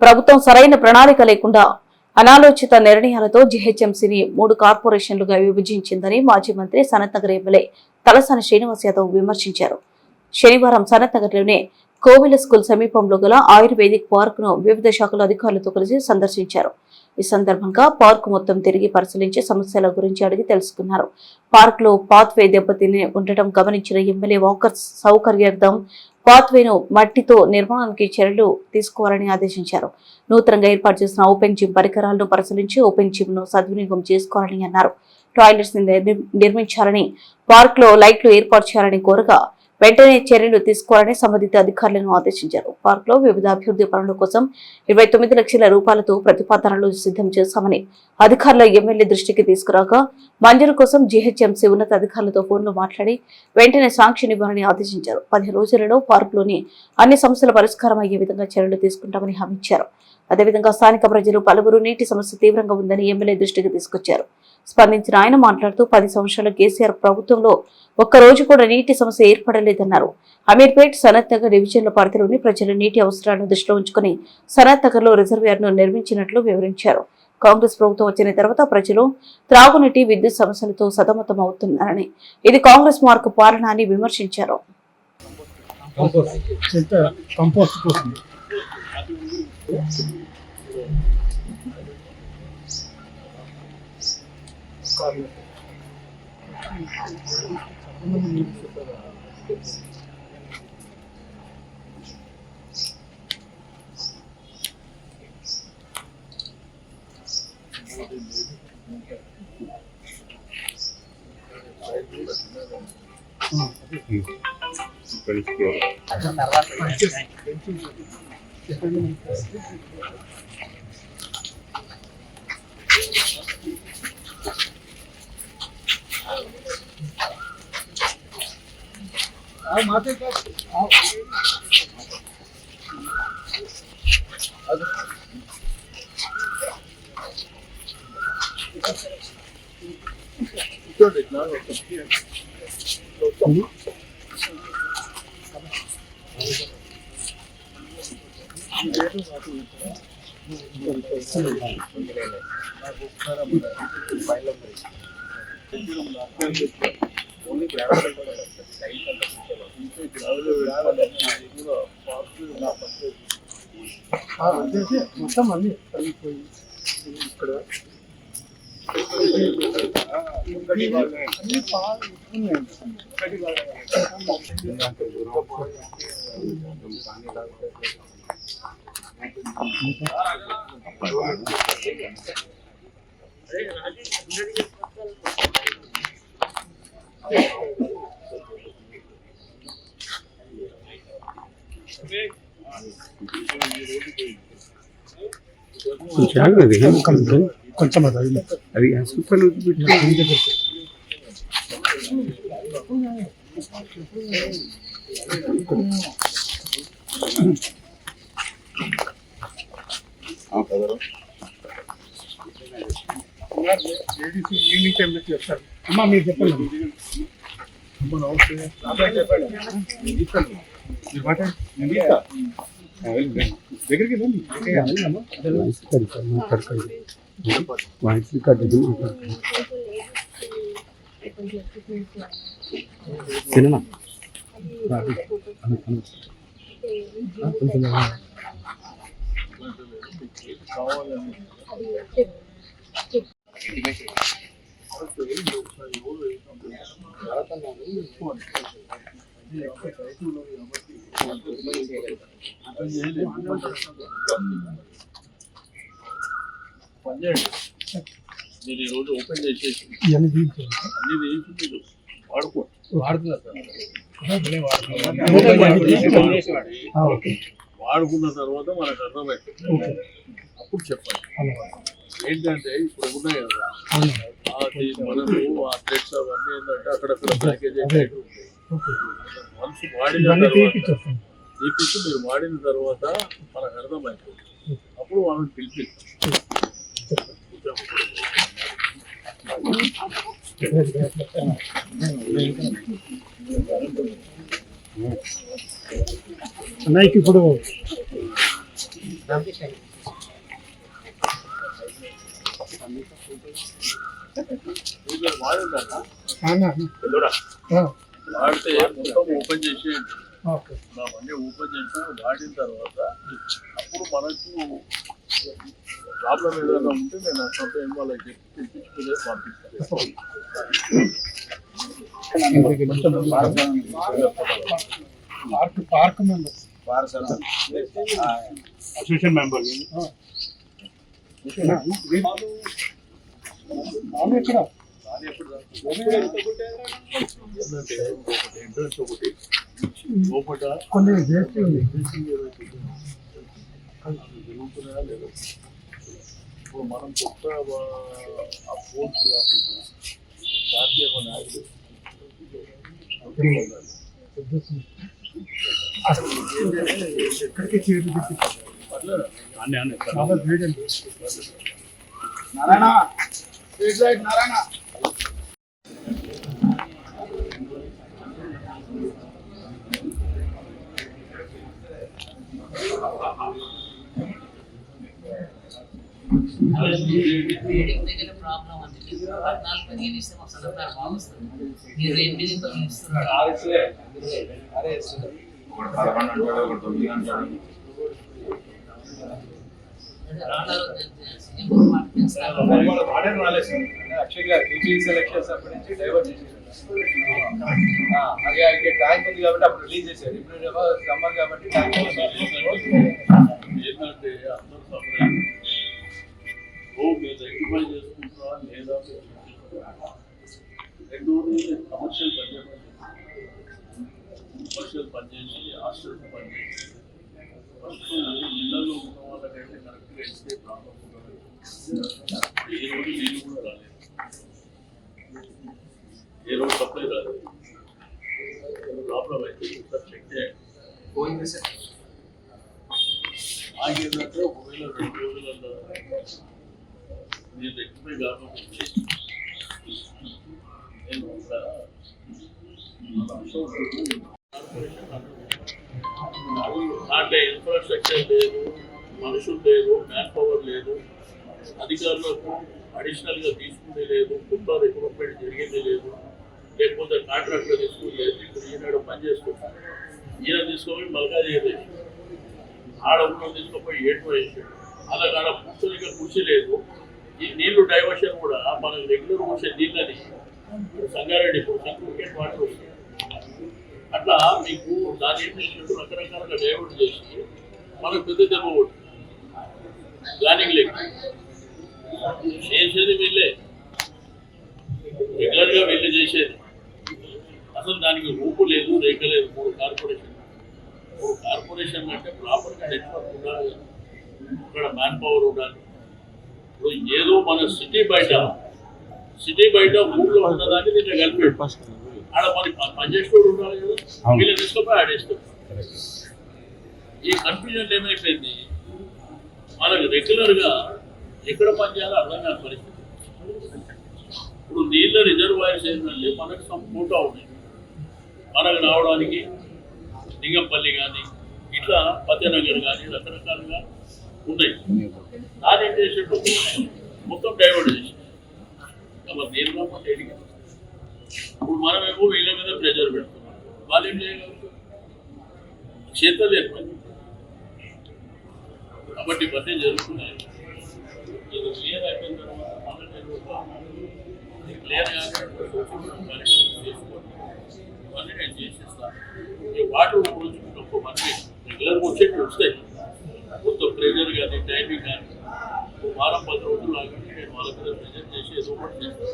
ప్రభుత్వం సరైన ప్రణాళిక లేకుండా అనాలోచిత నిర్ణయాలతో జీహెచ్ఎంసీని 3 కార్పొరేషన్లుగా విభజించిందని మాజీ మంత్రి సనత్ నగర్ ఎమ్మెల్యే తలసాని శ్రీనివాస్ యాదవ్ విమర్శించారు. శనివారం సనత్ నగర్లోని కోవిల స్కూల్ సమీపంలో గల ఆయుర్వేదిక్ పార్క్ ను వివిధ శాఖల అధికారులతో కలిసి సందర్శించారు. ఈ సందర్భంగా పార్క్ మొత్తం తిరిగి పరిశీలించి సమస్యల గురించి అడిగి తెలుసుకున్నారు. పార్క్ లో పాత్వే దెబ్బతిని ఉండటం గమనించిన ఎమ్మెల్యే వాకర్స్ సౌకర్యార్థం పాత్వేను మట్టితో నిర్మాణానికి చర్యలు తీసుకోవాలని ఆదేశించారు. నూతనంగా ఏర్పాటు చేసిన ఓపెన్ జిమ్ పరికరాలను పరిశీలించి ఓపెన్ జిమ్ ను సద్వినియోగం చేసుకోవాలని అన్నారు. టాయిలెట్స్ నిర్మించాలని, పార్క్ లో లైట్లు ఏర్పాటు చేయాలని కోరగా వెంటనే చర్యలు తీసుకోవాలని సంబంధిత అధికారులను ఆదేశించారు. పార్క్ లో వివిధ అభివృద్ధి పనుల కోసం 29 లక్షల రూపాయలతో ప్రతిపాదనలు సిద్ధం చేశామని అధికారుల ఎమ్మెల్యే దృష్టికి తీసుకురాగా మంజూరు కోసం జీహెచ్ఎంసీ ఉన్నత అధికారులతో ఫోన్లో మాట్లాడి వెంటనే శాంక్షన్ ఇవ్వాలని ఆదేశించారు. 10 రోజులలో పార్క్ లోని అన్ని సమస్యల పరిష్కారం అయ్యే విధంగా చర్యలు తీసుకుంటామని హామీ ఇచ్చారు. అదేవిధంగా స్థానిక ప్రజలు పలువురు నీటి సమస్య తీవ్రంగా ఉందని ఎమ్మెల్యే దృష్టికి తీసుకొచ్చారు. స్పందించిన ఆయన మాట్లాడుతూ 10 సంవత్సరాల కేసీఆర్ ప్రభుత్వంలో ఒక్కరోజు కూడా నీటి సమస్య ఏర్పడలేదన్నారు. అమీర్పేట్, సనత్ నగర్ డివిజన్ల పరిధిలోని ప్రజల నీటి అవసరాలను దృష్టిలో ఉంచుకుని సనత్ నగర్ లో రిజర్వాయర్ ను నిర్మించినట్లు వివరించారు. కాంగ్రెస్ ప్రభుత్వం వచ్చిన తర్వాత ప్రజలు త్రాగునీటి, విద్యుత్ సమస్యలతో సతమతం అవుతున్నారని, ఇది కాంగ్రెస్ మార్కు పాలన అని విమర్శించారు. మొత్తం అన్ని ఇక్కడ కొంచెం అది సూపర్ లేడీస్ ఈవినింగ్ టైంలో చేస్తారు. అమ్మా మీరు చెప్పండి. దగ్గరికి రండి. వాయిస్ రికార్డ్ సినిమా మీరు ఈరోజు ఓపెన్ చేసేసి అన్ని వేసి మీరు వాడుకున్న తర్వాత మనకు అర్థమవుతుంది. అప్పుడు చెప్పండి. ఏంటంటే ఇప్పుడు ఉన్నాయి కదా అది మనకు ఆ థ్రెడ్స్ అవన్నీ ఏంటంటే అక్కడక్కడ ప్యాకేజ్ వన్స్ వాడిన తీపిచ్చి మీరు వాడిన తర్వాత మనకు అర్థమవుతుంది. అప్పుడు వాళ్ళని పిలిపిస్తాం. అన్నయ్యకి ఇప్పుడు వాడిందన్నా అన్నా వాడితే మొత్తం ఓపెన్ చేసేయండి. ఓకే అవన్నీ ఓపెన్ చేసి వాడిన తర్వాత అప్పుడు మనకు ప్రాబ్లం ఏదైనా ఉంటే నేను అసలు ఏం వాళ్ళకి చెప్పి తెప్పించుకునే పంపిస్తాను. పార్క్ మెంబర్ అసోసియేషన్ మెంబర్ ఇక్కడ ఎంట్రన్స్ ఒకటి లోపల కొన్ని చేసి ఉంది. జరుగుతున్నాయా లేదా ఇప్పుడు మనం కొత్త ఆ పోస్ట్ జాతీయ నాయకులు ఎక్కడికి చేరు చాలా వేడండి. రీడింగ్ దగ్గర ప్రాబ్లం ఉంది. 14-15 ఇస్తే మాకు సలహా బాగా వస్తుంది. మీరు 8-9 ఇస్తున్నారు. అది ట్యాంక్ ఉంది కాబట్టి అప్పుడు రిలీజ్ చేశారు. ఇప్పుడు సమ్మర్ కాబట్టి ట్యాంక్ ఏంటంటే అందరూ మీరు రెక్టిఫై చేసుకుంటారా లేదా రెండోది కమర్షియల్ పనిచేసి హాస్టల్స్ పనిచేసి ఫస్ట్ ఇళ్లలో ఉన్న వాళ్ళకైతే కరెక్ట్గా ఇస్తే ప్రాబ్లం ఉండదు. ఏ రోజు నీళ్ళు కూడా రాలేదు, ఏ రోజు సప్లై రాలేదు. ప్రాబ్లం అయితే ఒకసారి చెక్ చేయండి. ఆగేదంటే ఒకవేళ 2 రోజులలో మీరు రెక్టిఫై కాకపోతే నేను అంటే ఇన్ఫ్రాస్ట్రక్చర్ లేదు, మనుషులు లేదు, మ్యాన్ పవర్ లేదు, అధికారులకు అడిషనల్గా తీసుకునే లేదు, కొత్త రిక్రూట్మెంట్ జరిగింది లేదు, లేకపోతే కాంట్రాక్ట్లో తీసుకుని లేదు. ఇప్పుడు ఈనాడు పని చేసుకుంటాను, ఈయన తీసుకొని మల్కాజ్ చేసేసి ఆడ ఉన్న తీసుకుపోయి ఏటు వేసాడు. అలా కాడ కూర్చొనిగా కృషి లేదు. ఈ నీళ్లు డైవర్షన్ కూడా మనకు రెగ్యులర్ వచ్చే నీళ్ళని సంగారెడ్డి క్రికెట్ వాటర్ వస్తుంది. అట్లా మీకు దాని ఏం చేసినట్టు రకరకాలుగా డైవర్ట్ చేసి మనకు పెద్ద దెబ్బ కొట్టింది. ప్లానింగ్ లేక చేసేది వీళ్ళే, రెగ్యులర్గా వీళ్ళు చేసేది. అసలు దానికి రూపు లేదు, రేఖ లేదు. 3 కార్పొరేషన్ అంటే ప్రాపర్గా నెట్వర్క్ ఉండాలి, ఇక్కడ మ్యాన్ పవర్ ఉండాలి. ఇప్పుడు ఏదో మన సిటీ బయట ఊళ్ళో ఉన్నదాన్ని దీంట్లో కలిపి ఆడ మరి పనిచేసేవాడు ఉండాలి కదా, వీళ్ళు తీసుకొని ఆడేస్తారు. ఈ కన్ఫ్యూజన్ ఏమైపోయింది, మనకు రెగ్యులర్గా ఎక్కడ పనిచేయాలో అర్థం కాని పరిస్థితి. ఇప్పుడు నీళ్ళ రిజర్వాయర్స్ ఏంటంటే మనకు సంపూట ఉన్నాయి. మనకు రావడానికి లింగంపల్లి కానీ ఇట్లా పద్యనగర్ కానీ రకరకాలుగా ఉన్నాయి. దాని ఏం చేసేట్టు మొత్తం డైవర్ట్ చేసి మరి నేను కాకపోతే ఎడిగా ఇప్పుడు మనమేమో వీళ్ళ మీద ప్రెజర్ పెడుతున్నాం. వాళ్ళు ఏం చేయగలుగుతారు, చేతలు ఏర్పడింది. కాబట్టి ఇవన్నీ జరుగుతున్నాయి. ఇది క్లియర్ అయిపోయిన తర్వాత క్లియర్ కానప్పుడు ఇవన్నీ నేను చేసేస్తాను. ఈ వాటర్ రోజుకు మనకి రెగ్యులర్గా వచ్చేట్టు వస్తాయి. మొత్తం ప్రెజర్ కానీ టైమింగ్ కానీ వారం 10 రోజులు ఆగండి, నేను వాళ్ళ మీద ప్రెజర్ చేసి ఏదో ఒకటి చేస్తాను.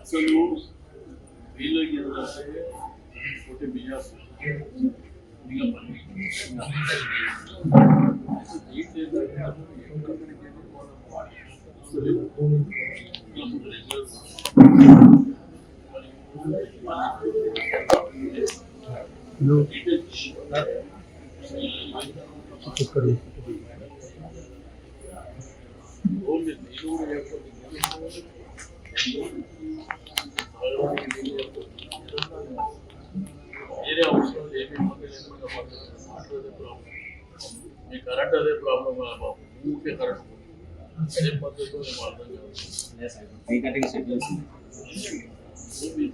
అసలు వీళ్ళకి ఏంటంటే ఒకటి బియ్యాసు వేరే అవసరం ఏమి మాట్లాడే ప్రాబ్లం మీ కరెంట్ అదే ప్రాబ్లం బాబు ఊరికే కరెంట్ అదే పద్ధతిలో మేము అర్థం కాదు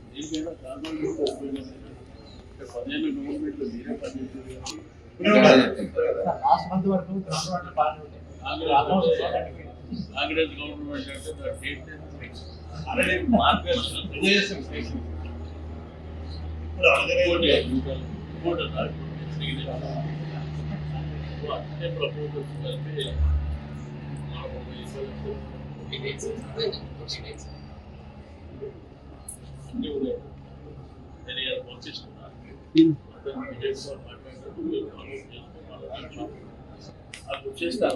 దీనికైనా కారణాలు ఉపయోగం 15 గవర్నమెంట్లో మీరే పనిచేసేది కాంగ్రెస్ గవర్నమెంట్ అంటే దాని డేట్ ప్రపోజల్స్ కలిపి అన్నీ ఉన్నాయి నేను పంపిస్తున్నాను మాట్లాడినట్టు అది వచ్చేస్తే